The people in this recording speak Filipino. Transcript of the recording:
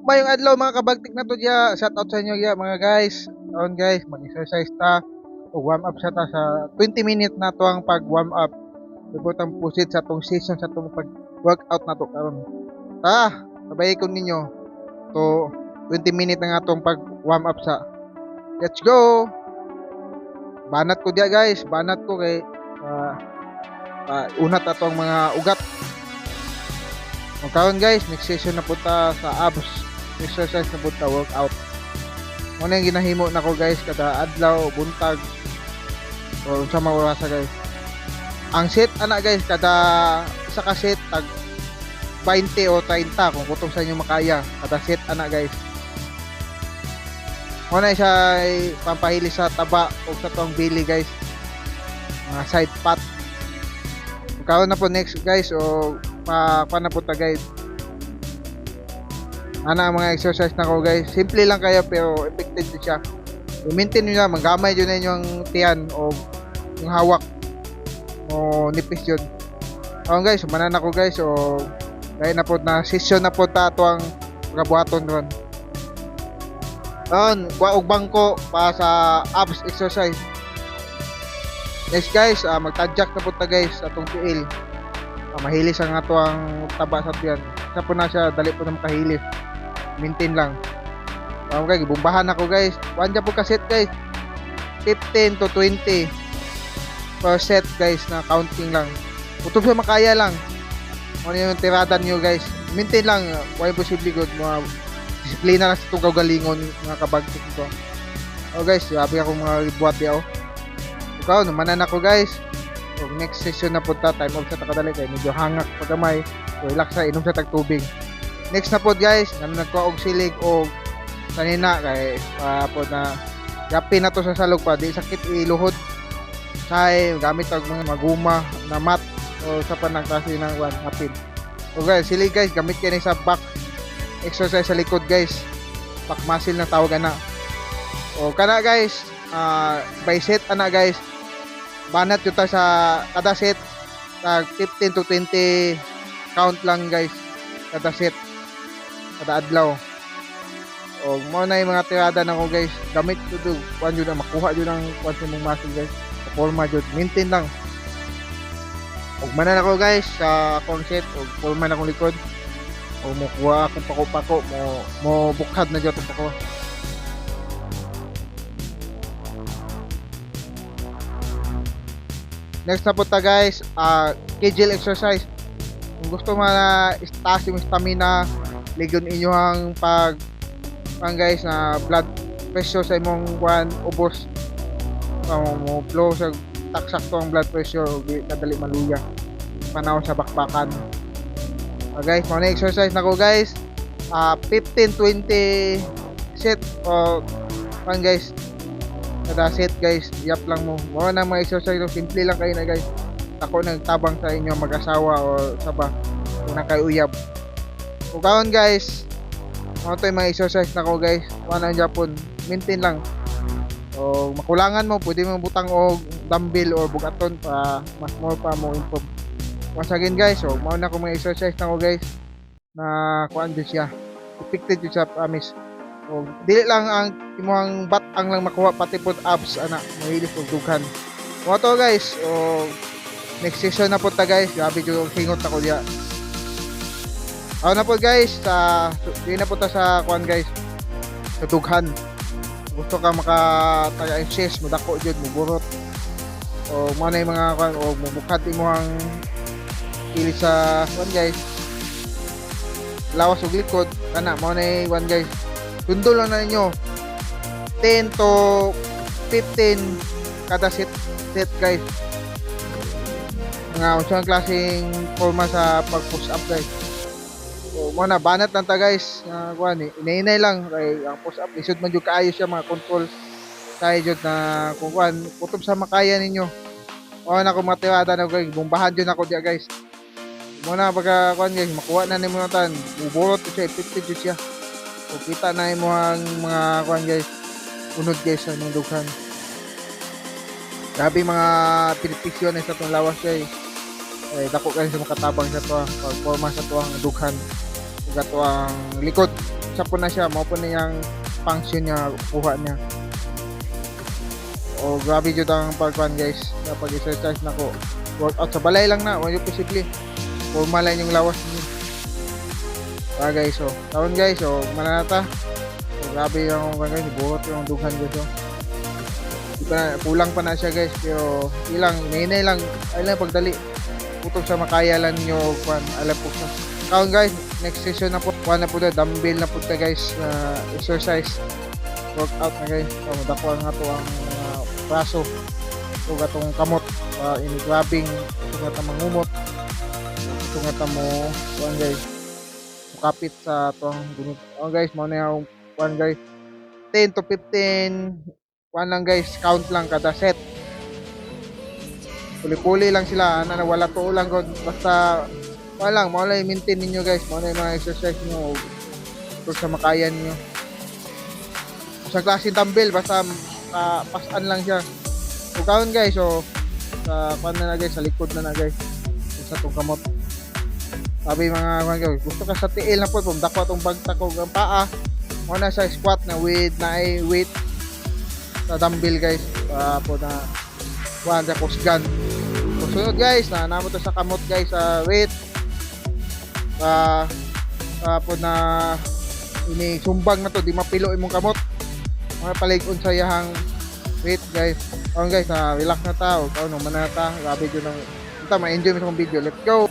Mayong adlaw mga kabagtik na to diya. Shout out sa inyo diya mga guys. Taon guys, mag-exercise ta o warm up sa ta sa 20 minutes na to ang pag warm up. Ibutang pusit sa tong season sa tong pag workout na to karon. Ta, sabay ko ninyo to 20 minutes na nga tong pag warm up sa. Let's go. Banat ko diya guys, banat ko kay unat atong mga ugat. Karon guys, next session na punta sa abs exercise na punta workout. Muna yung ginahimo na ko guys kada adlaw buntag o sa mga orasa guys. Ang set ana guys kada isa ka set tag 20 o 30 kung kutong sa inyo makaya kada set ana guys. Muna siya ay pampahili sa taba o sa tuwang bili guys, mga side pat. Karon na po next guys o pa na po ta guys. Ana mga exercise na ko guys, simple lang kaya pero effective din siya. I-maintain nyo na, magamay yun na yung tiyan o yung hawak o nipis yun. So guys, manan ako guys o dahil na po na session na po ta ito ang pagkabuhaton ron. Doon, kuha og bangko pa sa abs exercise. Next guys, magtadjak na po ta guys atong tiil. Mahilis ang ato ang taba sa tiyan. Isa po na siya, dali po na makahilis. Maintain lang. Okay, gibumbahan ako guys. Kuan po ka set guys. 15 to 20 per set guys na counting lang. Kung siya makaya lang. Ano yung tirada niyo guys. Maintain lang. Why possibly good. Mga disiplina lang sa itong kagalingon mga kabagtik ko. Oh guys, sabi ako mga ribuat yaw. Ikaw, namanan ako guys. So, next session na punta. Time off sa takadali kayo. Medyo hangak pagkamay. So, relax na. Inom sa tagtubig. Next na po guys, nagkuha og silig o kanina kay po na gapi na to sa salog pa di sakit iluhod. Kay gamit og mga maguma na mat o sa panang klase ng one hapin. So guys, silig guys, gamit kini sa back exercise sa likod guys. Back muscle na tawag na. O kana guys, by set ana guys. Banat yun ta sa kada set tag 15 to 20 count lang guys kada set kada adlaw. O mo na yung mga tirada na ko guys, gamit ko do kuan jud na makuha jud ang kuan sa mong muscle guys, sa forma jud, maintain lang. Og manan ako guys sa akong set og forma na akong likod o mo kuha akong pako-pako mo bukhad na jud ako. Next na po ta guys, kegel exercise. Kung gusto na itaas yung stamina, ligon inyo ang guys na blood pressure sa imong kuan ubos mo flow sa taksak to ang blood pressure o kadali maluya panaw sa bakbakan. Guys, mo na exercise na ko guys, 15-20 set o kuan guys kada set guys, yap lang mo na mga exercise simple lang kayo na guys. Ako nagtabang sa inyo mag-asawa o saba kung nakayuyab. Kung kaon guys, mga ito yung mga exercise na ko guys, wala ang Japon, maintain lang. O makulangan mo, pwede mo butang o dumbbell or bugaton pa mas more pa mo improve. Once again guys, so mauna ko mga exercise na ko guys na kuan din siya, effective din siya, promise. O dili lang ang imuhang batang lang makuha, pati po abs ana mahilis og dughan. Mga to guys, o next session na po ta guys, grabe yung hingot ako diya. Ako na po guys, di na po ta sa kuan guys, sa dughan. Gusto ka maka-taga-insist, madako dyan, muburot. O mga yung mga kuan, o mubukhat mo ang kilis sa kuan guys. Lawas o likod, kana, mga na yung kuan guys. Tundo lang na ninyo. 10 to 15 kada set guys. Mga unsang klaseng forma sa pag-push up guys. So, muna banat lang ta guys. Kuan inainay lang kay ang push up lisod man jud kaayo siya, mga control tayo jud na kung kuan kutob sa makaya ninyo. Na ko matirada na guys, bumbahan jud ako diya guys. Muna pagka kuan guys, makuha na nimo tan, buburot siya, effective jud siya. So kita na imo ang mga kuan guys, unod guys sa imong dughan. Grabe mga benepisyo na sa itong lawas guys. Dako kayo sa makatabang sa to, pagforma sa to ang dughan ug ato ang likod. sa po na siya, mao po na yung function niya, kuha niya. O grabe jud ang pagkuan guys, kapag exercise na ko. Workout sa balay lang na, wala posible. Formal lang yung lawas niyo. Guys, so taon guys, so mananata. So grabe yung guys, buhot yung dughan guys. Kulang pa na siya guys, pero ilang hinay lang, ay lang pagdali. Putong sa makaya lang nyo kuan, alam po sa. Kaon guys, next session na po, kuan na po na dumbbell na po ta guys, na exercise. Workout na guys. So madakuan nga to ang braso. So gatong kamot, ini grabbing, ito nga ta mangumot. Ito nga ta mo kuan guys. Kapit sa tong gunit. Oh guys, mao na yung kuan guys. 10 to 15 kuan lang guys, count lang kada set. Puli-puli lang sila, ana wala to lang gud, basta wala lang, mao lang i-maintain ninyo guys, mao na yung mga exercise niyo kung sa makayan niyo. Sa klase dumbbell basta pasan lang siya. So kaon guys, so sa kuan na guys, sa likod na guys. Sa tong kamot. Sabi mga kuan guys, gusto ka sa tiil na po, pumdako atong bagtakog ang paa. Mao na sa squat na with na weight sa dumbbell guys, po na kuan sa kusgan. So sunod guys, na namo to sa kamot guys, sa weight. Po na ini sumbang na to, di mapilo imong kamot. Mga palig-on sa yahang weight guys. Kaon guys, na relax na ta, o kaon man na ta, grabe jud ang ma-enjoy mo sa video. Let's go.